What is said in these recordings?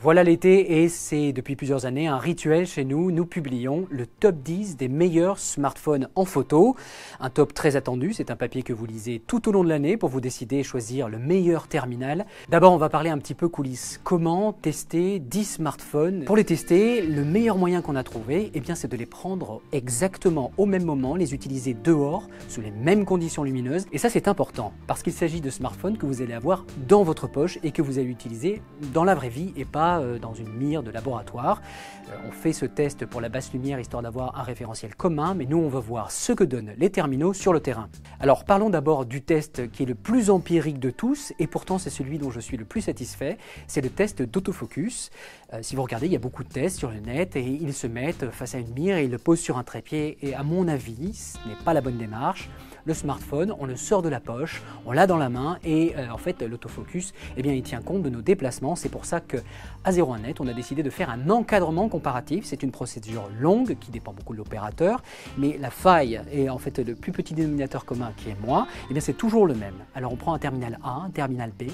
Voilà l'été et c'est depuis plusieurs années un rituel chez nous. Nous publions le top 10 des meilleurs smartphones en photo. Un top très attendu, c'est un papier que vous lisez tout au long de l'année pour vous décider et choisir le meilleur terminal. D'abord, on va parler un petit peu coulisses. Comment tester 10 smartphones? Pour les tester, le meilleur moyen qu'on a trouvé, c'est de les prendre exactement au même moment, les utiliser dehors, sous les mêmes conditions lumineuses. Et ça, c'est important parce qu'il s'agit de smartphones que vous allez avoir dans votre poche et que vous allez utiliser dans la vraie vie et pas dans une mire de laboratoire. On fait ce test pour la basse lumière histoire d'avoir un référentiel commun, mais nous on va voir ce que donnent les terminaux sur le terrain. Alors parlons d'abord du test qui est le plus empirique de tous, et pourtant c'est celui dont je suis le plus satisfait, c'est le test d'autofocus. Si vous regardez, il y a beaucoup de tests sur le net et ils se mettent face à une mire et ils le posent sur un trépied, et à mon avis, ce n'est pas la bonne démarche. Le smartphone, on le sort de la poche, on l'a dans la main et en fait l'autofocus, il tient compte de nos déplacements. C'est pour ça qu'à 01net, on a décidé de faire un encadrement comparatif. C'est une procédure longue qui dépend beaucoup de l'opérateur, mais la faille et en fait le plus petit dénominateur commun qui est moi, c'est toujours le même. Alors on prend un terminal A, un terminal B.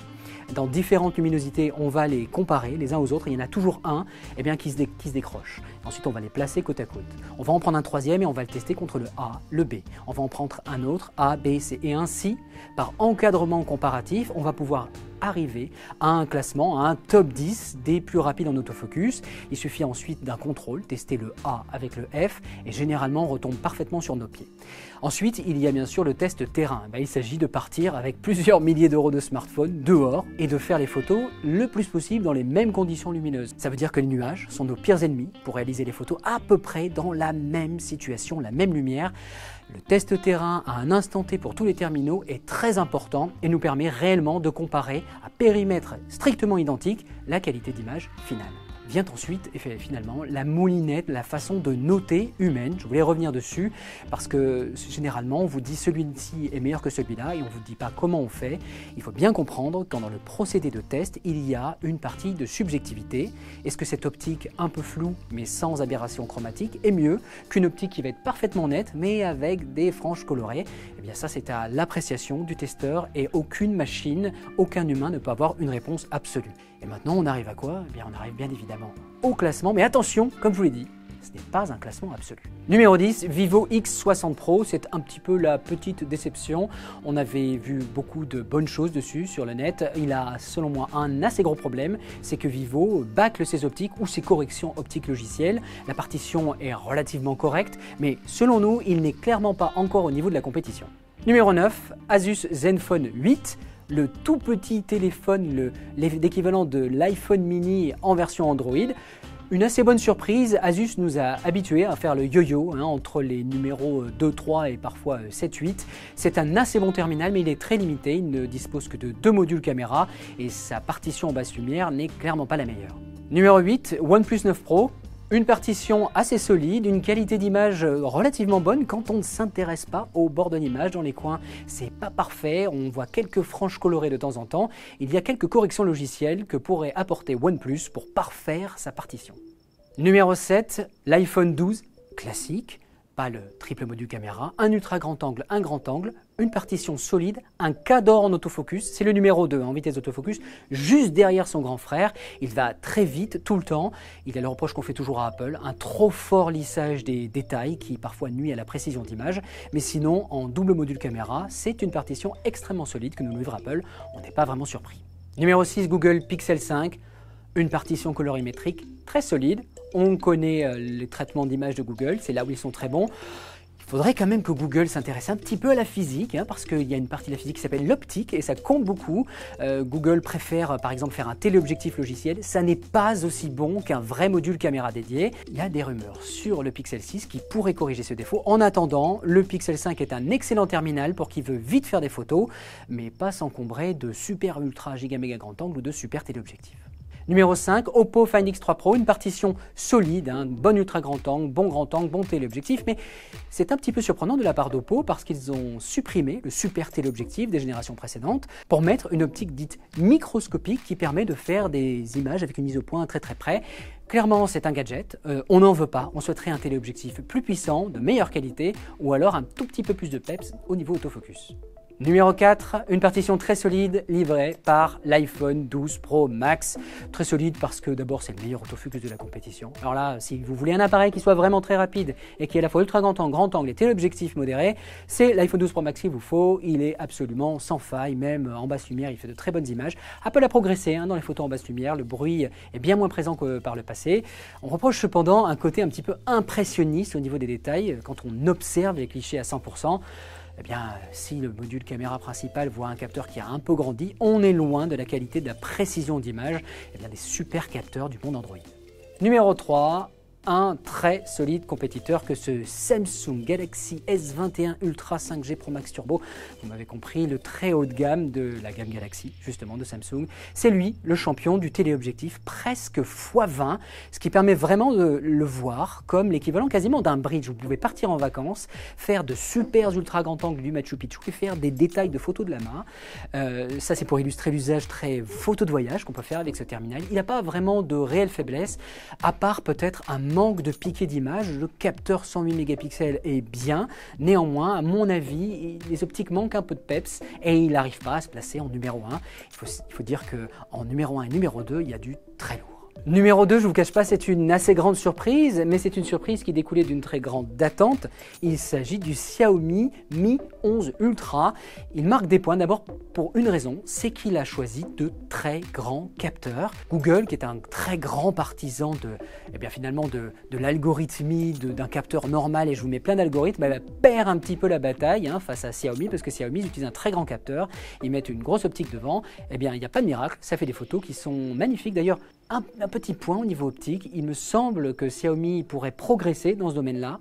Dans différentes luminosités, on va les comparer les uns aux autres. Il y en a toujours un qui se décroche. Ensuite, on va les placer côte à côte. On va en prendre un troisième et on va le tester contre le A, le B. On va en prendre un autre, A, B, C. Et ainsi, par encadrement comparatif, on va pouvoir arriver à un classement, à un top 10 des plus rapides en autofocus. Il suffit ensuite d'un contrôle, tester le A avec le F, et généralement on retombe parfaitement sur nos pieds. Ensuite, il y a bien sûr le test terrain. Il s'agit de partir avec plusieurs milliers d'euros de smartphone dehors et de faire les photos le plus possible dans les mêmes conditions lumineuses. Ça veut dire que les nuages sont nos pires ennemis pour réaliser les photos à peu près dans la même situation, la même lumière. Le test terrain à un instant T pour tous les terminaux est très important et nous permet réellement de comparer à périmètre strictement identique la qualité d'image finale. Vient ensuite, et finalement, la moulinette, la façon de noter humaine. Je voulais revenir dessus parce que généralement, on vous dit celui-ci est meilleur que celui-là et on ne vous dit pas comment on fait. Il faut bien comprendre que dans le procédé de test, il y a une partie de subjectivité. Est-ce que cette optique un peu floue mais sans aberration chromatique est mieux qu'une optique qui va être parfaitement nette mais avec des franges colorées? Ça, c'est à l'appréciation du testeur et aucune machine, aucun humain ne peut avoir une réponse absolue. Et maintenant, on arrive à quoi? On arrive bien évidemment au classement, mais attention, comme je vous l'ai dit, ce n'est pas un classement absolu. Numéro 10, Vivo X60 Pro, c'est un petit peu la petite déception. On avait vu beaucoup de bonnes choses dessus sur le net. Il a selon moi un assez gros problème, c'est que Vivo bâcle ses optiques ou ses corrections optiques logicielles. La partition est relativement correcte, mais selon nous, il n'est clairement pas encore au niveau de la compétition. Numéro 9, Asus Zenfone 8. Le tout petit téléphone, l'équivalent de l'iPhone mini en version Android. Une assez bonne surprise, Asus nous a habitués à faire le yo-yo entre les numéros 2, 3 et parfois 7, 8. C'est un assez bon terminal mais il est très limité, il ne dispose que de 2 modules caméra et sa partition en basse lumière n'est clairement pas la meilleure. Numéro 8, OnePlus 9 Pro. Une partition assez solide, une qualité d'image relativement bonne quand on ne s'intéresse pas au bord de l'image. Dans les coins, c'est pas parfait, on voit quelques franges colorées de temps en temps. Il y a quelques corrections logicielles que pourrait apporter OnePlus pour parfaire sa partition. Numéro 7, l'iPhone 12, classique. Pas le triple module caméra, un ultra grand angle, un grand angle, une partition solide, un cadre en autofocus, c'est le numéro 2 en vitesse d'autofocus, juste derrière son grand frère. Il va très vite, tout le temps. Il a le reproche qu'on fait toujours à Apple, un trop fort lissage des détails qui parfois nuit à la précision d'image. Mais sinon, en double module caméra, c'est une partition extrêmement solide que nous livre Apple. On n'est pas vraiment surpris. Numéro 6, Google Pixel 5, une partition colorimétrique très solide. On connaît les traitements d'image de Google, c'est là où ils sont très bons. Il faudrait quand même que Google s'intéresse un petit peu à la physique, parce qu'il y a une partie de la physique qui s'appelle l'optique et ça compte beaucoup. Google préfère par exemple faire un téléobjectif logiciel, ça n'est pas aussi bon qu'un vrai module caméra dédié. Il y a des rumeurs sur le Pixel 6 qui pourrait corriger ce défaut. En attendant, le Pixel 5 est un excellent terminal pour qui veut vite faire des photos, mais pas s'encombrer de super ultra giga méga grand angle ou de super téléobjectifs. Numéro 5, Oppo Find X3 Pro, une partition solide, bon ultra grand angle, bon téléobjectif, mais c'est un petit peu surprenant de la part d'Oppo parce qu'ils ont supprimé le super téléobjectif des générations précédentes pour mettre une optique dite microscopique qui permet de faire des images avec une mise au point très près. Clairement, c'est un gadget, on n'en veut pas, on souhaiterait un téléobjectif plus puissant, de meilleure qualité, ou alors un tout petit peu plus de peps au niveau autofocus. Numéro 4, une partition très solide livrée par l'iPhone 12 Pro Max. Très solide parce que d'abord c'est le meilleur autofocus de la compétition. Alors là, si vous voulez un appareil qui soit vraiment très rapide et qui est à la fois ultra grand angle et téléobjectif modéré, c'est l'iPhone 12 Pro Max qu'il vous faut. Il est absolument sans faille, même en basse lumière, il fait de très bonnes images. Apple a progressé dans les photos en basse lumière, le bruit est bien moins présent que par le passé. On reproche cependant un côté un petit peu impressionniste au niveau des détails quand on observe les clichés à 100%. Eh bien, si le module caméra principal voit un capteur qui a un peu grandi, on est loin de la qualité de la précision d'image des super capteurs du monde Android. Numéro 3, un très solide compétiteur que ce Samsung Galaxy S21 Ultra 5G Pro Max Turbo. Vous m'avez compris, le très haut de gamme de la gamme Galaxy, justement, de Samsung. C'est lui, le champion du téléobjectif presque x20, ce qui permet vraiment de le voir comme l'équivalent quasiment d'un bridge. Vous pouvez partir en vacances, faire de super ultra grand angle du Machu Picchu et faire des détails de photos de la main. Ça, c'est pour illustrer l'usage très photo de voyage qu'on peut faire avec ce terminal. Il n'a pas vraiment de réelle faiblesse, à part peut-être un manque de piqué d'image. Le capteur 108 mégapixels est bien, néanmoins à mon avis les optiques manquent un peu de peps et il n'arrive pas à se placer en numéro 1. Il faut dire qu'en numéro 1 et numéro 2 il y a du très lourd. Numéro 2, je ne vous cache pas, c'est une assez grande surprise, mais c'est une surprise qui découlait d'une très grande attente. Il s'agit du Xiaomi Mi 11 Ultra. Il marque des points d'abord pour une raison, c'est qu'il a choisi de très grands capteurs. Google, qui est un très grand partisan de l'algorithmie d'un capteur normal, et je vous mets plein d'algorithmes, perd un petit peu la bataille face à Xiaomi, parce que Xiaomi utilise un très grand capteur, ils mettent une grosse optique devant, il n'y a pas de miracle, ça fait des photos qui sont magnifiques. D'ailleurs, un petit point au niveau optique, il me semble que Xiaomi pourrait progresser dans ce domaine-là,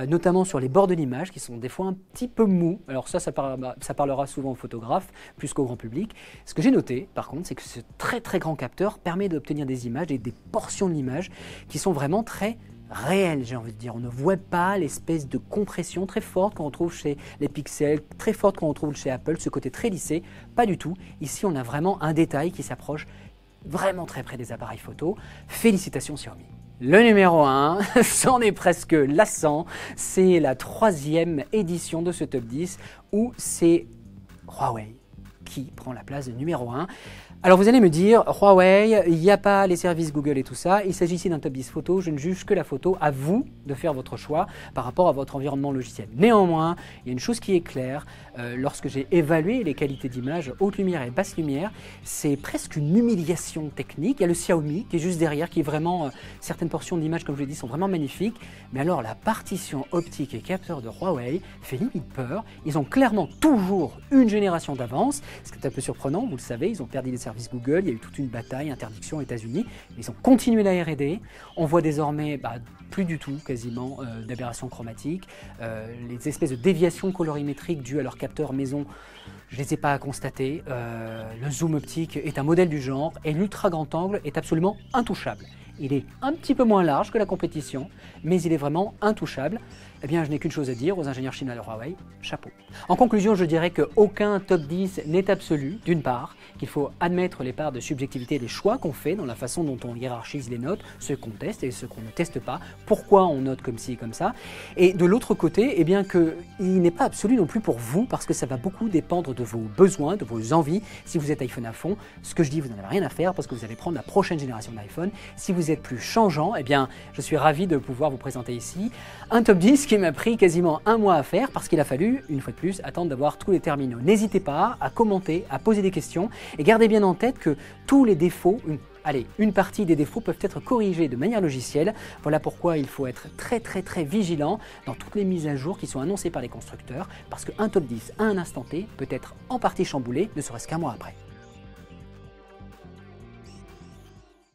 notamment sur les bords de l'image qui sont des fois un petit peu mous. Alors ça parlera souvent aux photographes plus qu'au grand public. Ce que j'ai noté par contre, c'est que ce très très grand capteur permet d'obtenir des images et des portions de l'image qui sont vraiment très réelles, j'ai envie de dire. On ne voit pas l'espèce de compression très forte qu'on retrouve chez les Pixels, très forte qu'on retrouve chez Apple, ce côté très lissé, pas du tout. Ici on a vraiment un détail qui s'approche vraiment très près des appareils photo. Félicitations Xiaomi. Le numéro 1, c'en est presque lassant, c'est la 3e édition de ce top 10 où c'est Huawei qui prend la place de numéro 1. Alors vous allez me dire, Huawei, il n'y a pas les services Google et tout ça, il s'agit ici d'un top 10 photo, je ne juge que la photo, à vous de faire votre choix par rapport à votre environnement logiciel. Néanmoins, il y a une chose qui est claire, lorsque j'ai évalué les qualités d'image haute lumière et basse lumière, c'est presque une humiliation technique. Il y a le Xiaomi qui est juste derrière, qui est vraiment, certaines portions d'image comme je l'ai dit sont vraiment magnifiques, mais alors la partition optique et capteur de Huawei fait limite peur. Ils ont clairement toujours une génération d'avance, ce qui est un peu surprenant, vous le savez, ils ont perdu les services Google, il y a eu toute une bataille, interdiction aux États-Unis, ils ont continué la R&D, on voit désormais plus du tout quasiment d'aberrations chromatiques, les espèces de déviations colorimétriques dues à leur capteur maison, je ne les ai pas constatées, le zoom optique est un modèle du genre et l'ultra grand angle est absolument intouchable. Il est un petit peu moins large que la compétition, mais il est vraiment intouchable. Eh bien, je n'ai qu'une chose à dire aux ingénieurs chinois de Huawei, chapeau. En conclusion, je dirais qu'aucun top 10 n'est absolu, d'une part, qu'il faut admettre les parts de subjectivité des choix qu'on fait dans la façon dont on hiérarchise les notes, ceux qu'on teste et ceux qu'on ne teste pas, pourquoi on note comme ci et comme ça. Et de l'autre côté, eh bien qu'il n'est pas absolu non plus pour vous, parce que ça va beaucoup dépendre de vos besoins, de vos envies. Si vous êtes iPhone à fond, ce que je dis, vous n'en avez rien à faire parce que vous allez prendre la prochaine génération d'iPhone. Si vous êtes plus changeant, eh bien, je suis ravi de pouvoir vous présenter ici un top 10 qui m'a pris quasiment un mois à faire parce qu'il a fallu, une fois de plus, attendre d'avoir tous les terminaux. N'hésitez pas à commenter, à poser des questions et gardez bien en tête que tous les défauts, une partie des défauts peuvent être corrigés de manière logicielle. Voilà pourquoi il faut être très vigilant dans toutes les mises à jour qui sont annoncées par les constructeurs parce qu'un top 10 à un instant T peut être en partie chamboulé, ne serait-ce qu'un mois après.